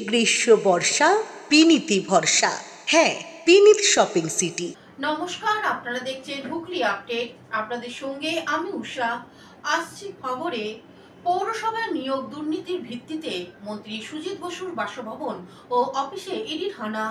গ্রীষ্ম বর্ষা পিনিতি ভরসা। হ্যাঁ, পিনিত শপিং সিটি। নমস্কার, আপনারা দেখছেন হুগলি আপডেট। আপনাদের সঙ্গে আমি উষা। আসছি খবরে। পৌরসভার নিয়োগ দুর্নীতির ভিত্তিতে মন্ত্রী সুজিত বসুর বাসভবন ও অফিসে ইডির হানা।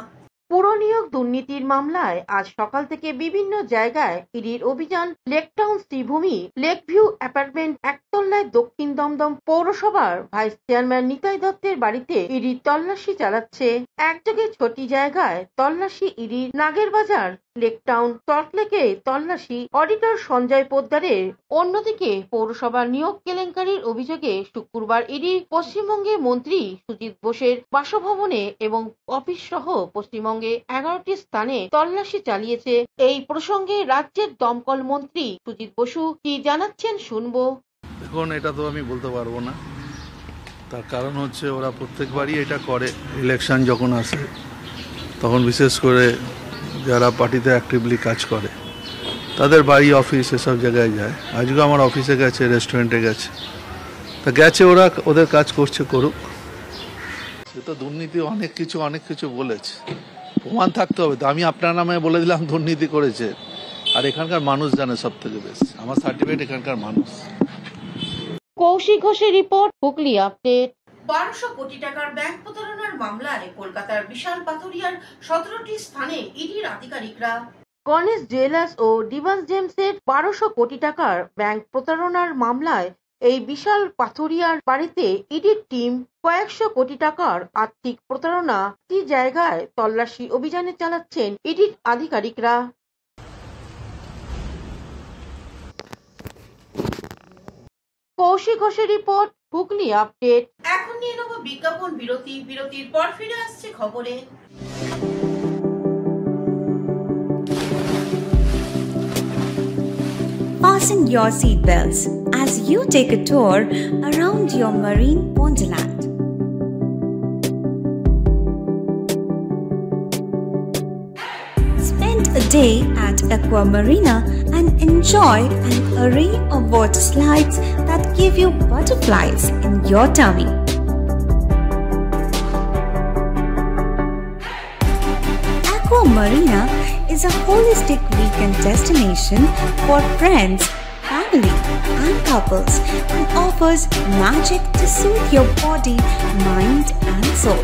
পুর নিয়োগ দুর্নীতির মামলায় আজ সকাল থেকে বিভিন্ন জায়গায় ইডির অভিযান। লেকটাউন শ্রীভূমি লেকভিউ অ্যাপার্টমেন্ট একতলায় দক্ষিণ দমদম পৌরসভার ভাইস চেয়ারম্যান নিতাই দত্তের বাড়িতে ইডির তল্লাশি চালাচ্ছে। একযোগে 6টি জায়গায় তল্লাশি ইডির। নাগেরবাজার, লেকটাউন, সল্টলেকে তল্লাশি অডিটর সঞ্জয় পোদ্দারের। অন্যদিকে পৌরসভার নিয়োগ কেলেঙ্কারির অভিযোগে শুক্রবার ইডি পশ্চিমবঙ্গের মন্ত্রী সুজিত বোসের বাসভবনে এবং অফিস সহ পশ্চিমবঙ্গে 11টি স্থানে তল্লাশি চালিয়েছে। এই প্রসঙ্গে রাজ্যের দমকল মন্ত্রী সুজিত বসু কি জানাচ্ছেন শুনবো। এখন এটা তো আমি বলতে পারবো না, তার কারণ হচ্ছে ওরা প্রত্যেকবারই এটা করে। ইলেকশন যখন আসে তখন বিশেষ করে যারা পার্টিতে অ্যাক্টিভলি কাজ করে তাদের বাড়ি, অফিস এসব জায়গায় যায়। আজকে আমার অফিসে গেছে, রেস্টুরেন্টে গেছে, তা গেছে, ওরা ওদের কাজ করছে, করুক। সে তো দুর্নীতি অনেক কিছু বলেছে, প্রমাণ থাকতে হবে। তো আমি আপনার নামে বলে দিলাম দুর্নীতি করেছে, আর এখানকার মানুষ জানে সব থেকে বেশি। আমার সার্টিফিকেট এখানকার মানুষ। কৌশিক ঘোষের রিপোর্ট, হুগলি আপডেট। 1200 কোটি টাকার ব্যাংক প্রতারণার মামলায় কলকাতার বিশাল পাথুরিয়ার 17টি স্থানে ইডির আধিকারিকরা। গণেশ জুয়েলার্স ও ডিভাস জেমসের 1200 কোটি টাকার ব্যাংক প্রতারণার মামলায় এই বিশাল পাথুরিয়ার বাড়িতে ইডির টিম কয়েকশো কোটি টাকার আর্থিক প্রতারণা জায়গায় তল্লাশি অভিযানে চালাচ্ছেন ইডির আধিকারিকরা। কৌশিক ঘোষের রিপোর্ট, হুগলি আপডেট। এখন নিয়ে নেব বিজ্ঞাপন বিরতি। বিরতির পর ফিরে আসছে খবরে। Fasten your seatbelts as you take a tour around your marine wonderland. Spend a day at Aqua Marina and enjoy an array of water slides that give you butterflies in your tummy. Aqua Marina is a holistic weekend destination for friends, family, and couples and offers magic to soothe your body, mind, and soul.